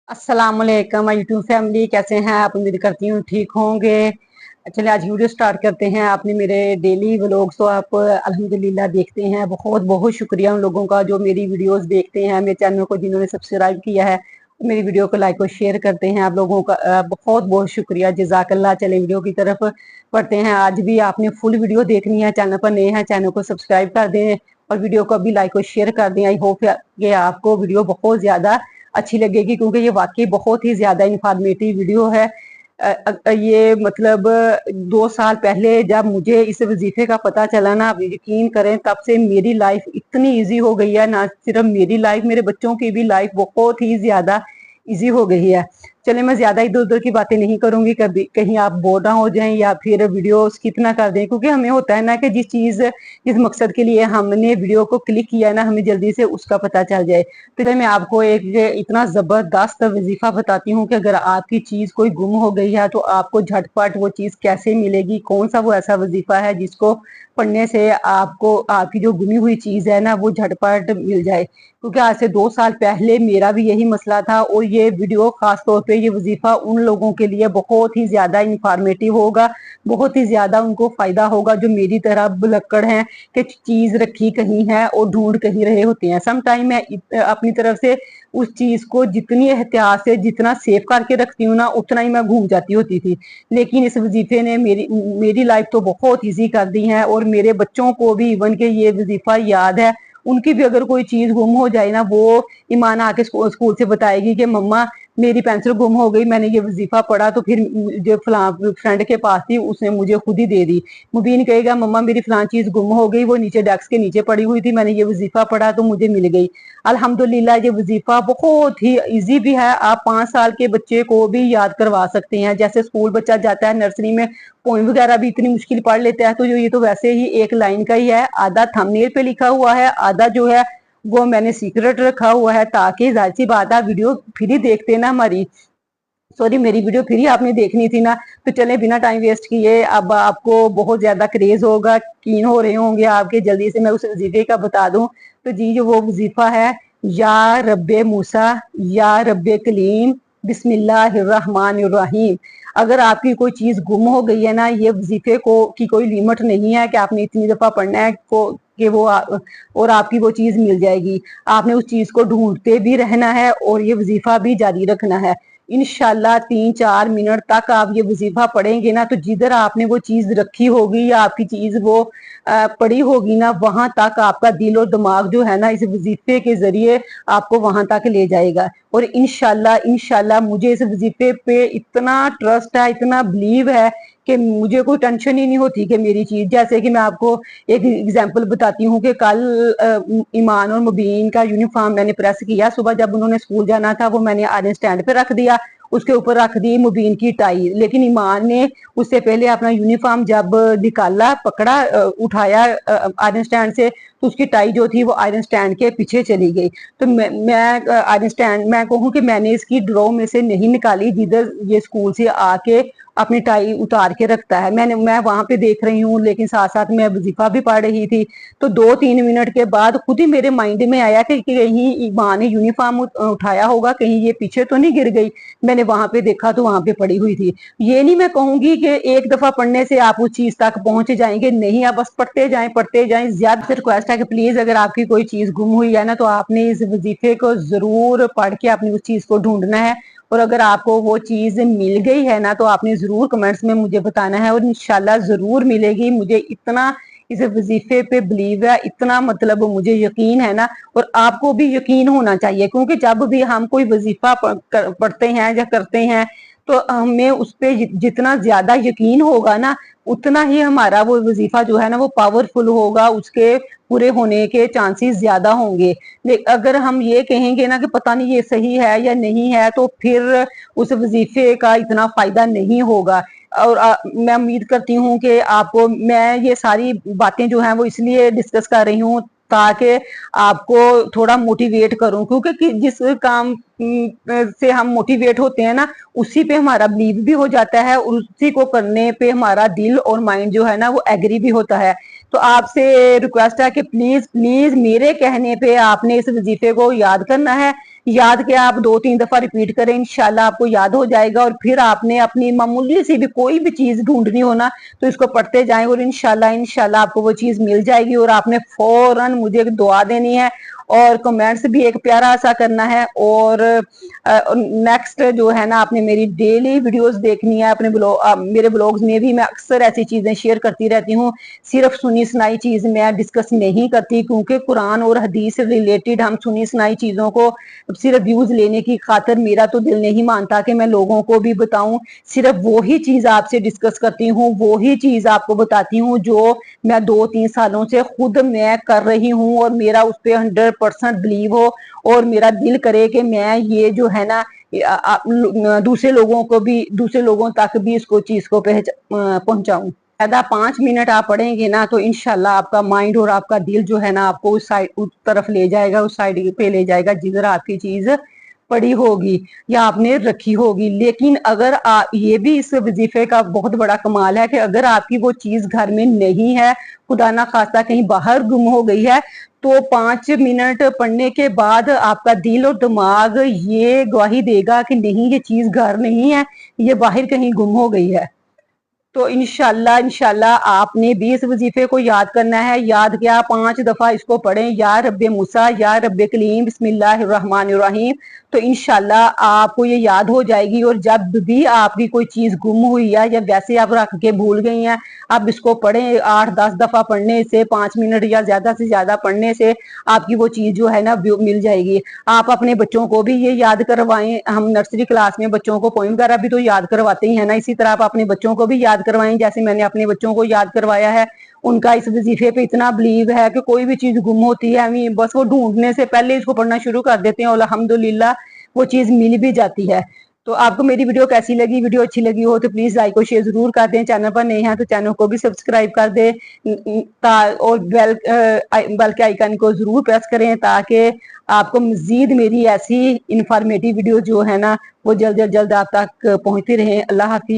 अस्सलाम वालेकुम my YouTube family, कैसे हैं आप? उम्मीद करती हूँ ठीक होंगे। चलिए आज वीडियो स्टार्ट करते हैं। आपने मेरे डेली व्लॉग्स तो आप अल्हम्दुलिल्लाह देखते हैं। बहुत बहुत शुक्रिया उन लोगों का जो मेरी वीडियोस देखते हैं, मेरे चैनल को जिन्होंने सब्सक्राइब किया है, मेरी वीडियो को लाइक और शेयर करते हैं। आप लोगों का बहुत बहुत शुक्रिया, जज़ाकल्लाह। चले वीडियो की तरफ बढ़ते हैं। आज भी आपने फुल वीडियो देखनी है। चैनल पर नए हैं, चैनल को सब्सक्राइब कर दें और वीडियो को भी लाइक और शेयर कर दें। आई होप कि आपको वीडियो बहुत ज्यादा अच्छी लगेगी, क्योंकि ये वाकई बहुत ही ज्यादा इंफॉर्मेटिव वीडियो है। ये मतलब 2 साल पहले जब मुझे इस वजीफे का पता चला ना, आप यकीन करें, तब से मेरी लाइफ इतनी इजी हो गई है। ना सिर्फ मेरी लाइफ, मेरे बच्चों की भी लाइफ बहुत ही ज्यादा इजी हो गई है। चले मैं ज्यादा इधर उधर की बातें नहीं करूंगी, कभी कहीं आप बोर ना हो जाएं या फिर वीडियो स्किप ना कर दें, क्योंकि हमें होता है ना कि जिस मकसद के लिए हमने वीडियो को क्लिक किया है ना, हमें जल्दी से उसका पता चल जाए। तो मैं आपको एक इतना जबरदस्त वजीफा बताती हूँ कि अगर आपकी चीज कोई गुम हो गई है तो आपको झटपट वो चीज कैसे मिलेगी। कौन सा वो ऐसा वजीफा है जिसको पढ़ने से आपको आपकी जो गुमी हुई चीज है ना वो झटपट मिल जाए। क्योंकि आज से 2 साल पहले मेरा भी यही मसला था, और ये वीडियो खास तौर पे ये वजीफा उन लोगों के लिए बहुत ही ज्यादा इंफॉर्मेटिव होगा, बहुत ही ज्यादा उनको फायदा होगा जो मेरी तरह बुलक्कड़ हैं कि चीज रखी कहीं है और ढूंढ कहीं रहे होते हैं। सम टाइम मैं अपनी तरफ से उस चीज को जितनी एहतियात से जितना सेफ करके रखती हूँ ना, उतना ही मैं घूम जाती होती थी। लेकिन इस वजीफे ने मेरी लाइफ तो बहुत ईजी कर दी है, और मेरे बच्चों को भी इवन के ये वजीफा याद है। उनकी भी अगर कोई चीज गुम हो जाए ना, वो ईमान आके स्कूल से बताएगी कि मम्मा मेरी पेंसिल गुम हो गई, मैंने ये वजीफा पढ़ा तो फिर जो फलां फ्रेंड के पास थी उसने मुझे खुद ही दे दी। मुबीन कहेगा मम्मा मेरी फलां चीज गुम हो गई, वो नीचे डेस्क के नीचे पड़ी हुई थी, मैंने ये वजीफा पढ़ा तो मुझे मिल गई। अल्हम्दुलिल्लाह ये वजीफा बहुत ही इजी भी है। आप 5 साल के बच्चे को भी याद करवा सकते हैं। जैसे स्कूल बच्चा जाता है नर्सरी में, पोइम वगैरह भी इतनी मुश्किल पढ़ लेता है, तो ये तो वैसे ही एक लाइन का ही है। आधा थंबनेल पे लिखा हुआ है, आधा जो है वो मैंने सीक्रेट रखा हुआ है, ताकि जाहिर सी बात है वीडियो फ्री देखते ना हमारी, सॉरी मेरी वीडियो फ्री आपने देखनी थी ना, तो चले बिना टाइम वेस्ट किए अब आपको बहुत ज्यादा क्रेज होगा, कीन हो रहे होंगे आपके, जल्दी से मैं उस वजीफे का बता दूं। तो जी जो वो वजीफा है, या रब्बे मूसा या रब्बे कलीम बिस्मिल्लाहिर्रहमानिर्रहीम। अगर आपकी कोई चीज गुम हो गई है ना, ये वजीफे को की कोई लिमिट नहीं है कि आपने इतनी दफा पढ़ना है कि वो और आपकी वो चीज मिल जाएगी। आपने उस चीज को ढूंढते भी रहना है और ये वजीफा भी जारी रखना है। इंशाल्लाह 3-4 मिनट तक आप ये वजीफा पढ़ेंगे ना, तो जिधर आपने वो चीज रखी होगी या आपकी चीज वो पड़ी होगी ना, वहां तक आपका दिल और दिमाग जो है ना इस वजीफे के जरिए आपको वहां तक ले जाएगा। और इंशाल्लाह मुझे इस वजीफे पे इतना ट्रस्ट है, इतना बिलीव है कि मुझे कोई टेंशन ही नहीं होती कि मेरी चीज, जैसे कि मैं आपको एक एग्जांपल बताती हूँ कि कल ईमान और मुबीन का यूनिफॉर्म मैंने प्रेस किया। सुबह जब उन्होंने स्कूल जाना था वो मैंने आयरन स्टैंड पे रख दिया, उसके ऊपर रख दी मुबीन की टाई। लेकिन ईमान ने उससे पहले अपना यूनिफॉर्म जब निकाला, पकड़ा, उठाया आयरन स्टैंड से, तो उसकी टाई जो थी वो आयरन स्टैंड के पीछे चली गई। तो मैं आयरन स्टैंड, मैं कहूँ कि मैंने इसकी ड्रॉ में से नहीं निकाली, जिधर ये स्कूल से आके अपनी टाई उतार के रखता है। मैं वहां पे देख रही हूँ, लेकिन साथ साथ मैं वजीफा भी पढ़ रही थी। तो 2-3 मिनट के बाद खुद ही मेरे माइंड में आया कि कहीं माँ ने यूनिफॉर्म उठाया होगा, कहीं ये पीछे तो नहीं गिर गई। मैंने वहां पे देखा तो वहां पे पड़ी हुई थी। ये नहीं मैं कहूंगी कि एक दफा पढ़ने से आप उस चीज तक पहुंच जाएंगे, नहीं, आप बस पढ़ते जाएं। ज्यादा से रिक्वेस्ट है कि प्लीज अगर आपकी कोई चीज गुम हुई है ना, तो आपने इस वजीफे को जरूर पढ़ के अपनी उस चीज को ढूंढना है। और अगर आपको वो चीज मिल गई है ना, तो आपने जरूर कमेंट्स में मुझे बताना है, और इंशाल्लाह जरूर मिलेगी। मुझे इतना इस वजीफे पे बिलीव है, इतना मतलब मुझे यकीन है ना, और आपको भी यकीन होना चाहिए। क्योंकि जब भी हम कोई वजीफा पढ़ते हैं या करते हैं, तो हमें उस पर जितना ज्यादा यकीन होगा ना, उतना ही हमारा वो वजीफा जो है ना वो पावरफुल होगा, उसके पूरे होने के चांसेस ज्यादा होंगे। अगर हम ये कहेंगे ना कि पता नहीं ये सही है या नहीं है, तो फिर उस वजीफे का इतना फायदा नहीं होगा। और मैं उम्मीद करती हूँ कि आपको मैं ये सारी बातें जो हैं वो इसलिए डिस्कस कर रही हूँ ताकि आपको थोड़ा मोटिवेट करूं, क्योंकि जिस काम से हम मोटिवेट होते हैं ना, उसी पे हमारा बिलीव भी हो जाता है, और उसी को करने पे हमारा दिल और माइंड जो है ना वो एग्री भी होता है। तो आपसे रिक्वेस्ट है कि प्लीज प्लीज मेरे कहने पे आपने इस वजीफे को याद करना है। याद किया आप 2-3 दफा रिपीट करें, इंशाल्लाह आपको याद हो जाएगा। और फिर आपने अपनी मामूली सी भी कोई भी चीज ढूंढनी हो ना तो इसको पढ़ते जाएं और इंशाल्लाह आपको वो चीज मिल जाएगी। और आपने फौरन मुझे दुआ देनी है और कमेंट्स भी एक प्यारा सा करना है। और नेक्स्ट जो है ना, आपने मेरी डेली वीडियोस देखनी है अपने मेरे ब्लॉग्स में भी मैं अक्सर ऐसी चीजें शेयर करती रहती हूँ। सिर्फ सुनी सुनाई चीज मैं डिस्कस नहीं करती, क्योंकि कुरान और हदीस से रिलेटेड हम सुनी सुनाई चीजों को सिर्फ व्यूज लेने की खातिर मेरा तो दिल नहीं मानता कि मैं लोगों को भी बताऊं। सिर्फ वो ही चीज आपसे डिस्कस करती हूँ, वो ही चीज आपको बताती हूँ जो मैं 2-3 सालों से खुद मैं कर रही हूँ और मेरा उस पर 100% बिलीव हो और मेरा दिल करे कि मैं ये जो है ना दूसरे लोगों तक भी इसको चीज को पहुंचाऊं। ज्यादा 5 मिनट आप पढ़ेंगे ना तो इंशाल्लाह आपका माइंड और आपका दिल जो है ना आपको उस तरफ ले जाएगा, उस साइड पे ले जाएगा जिधर आपकी चीज पड़ी होगी या आपने रखी होगी। लेकिन अगर ये भी इस वजीफे का बहुत बड़ा कमाल है कि अगर आपकी वो चीज घर में नहीं है, खुदा ना खास्ता कहीं बाहर गुम हो गई है, तो 5 मिनट पढ़ने के बाद आपका दिल और दिमाग ये गवाही देगा कि नहीं, ये चीज घर नहीं है, ये बाहर कहीं गुम हो गई है। तो इंशाल्लाह आपने भी इस वजीफे को याद करना है। याद किया 5 दफा इसको पढ़ें, या रब्बे मूसा या रब्बे कलीम बिस्मिल्लाहिर्रहमानिर्रहीम। तो इंशाल्लाह आपको ये याद हो जाएगी। और जब भी आपकी कोई चीज गुम हुई है या वैसे आप रख के भूल गई हैं, आप इसको पढ़ें। 8-10 दफा पढ़ने से, 5 मिनट या ज्यादा से ज्यादा पढ़ने से आपकी वो चीज जो है ना मिल जाएगी। आप अपने बच्चों को भी ये याद करवाएं। हम नर्सरी क्लास में बच्चों को पोइम वगैरह भी तो याद करवाते ही है ना, इसी तरह आप अपने बच्चों को भी याद करवाएं जैसे मैंने अपने बच्चों को याद करवाया है। उनका इस वजीफे पे इतना बिलीव है कि कोई भी चीज गुम होती है बस वो ढूंढने से पहले इसको पढ़ना शुरू कर देते हैं और अल्हम्दुलिल्लाह वो चीज मिल भी जाती है। तो आपको मेरी वीडियो कैसी लगी? वीडियो अच्छी लगी हो तो प्लीज लाइक और शेयर जरूर कर दें। चैनल पर नए हैं तो चैनल को भी सब्सक्राइब कर दें और बेल के आइकन को जरूर प्रेस करें ताकि आपको मजीद मेरी ऐसी इंफॉर्मेटिव वीडियो जो है ना वो जल्द आप तक पहुंचती रहे। अल्लाह हाफिज।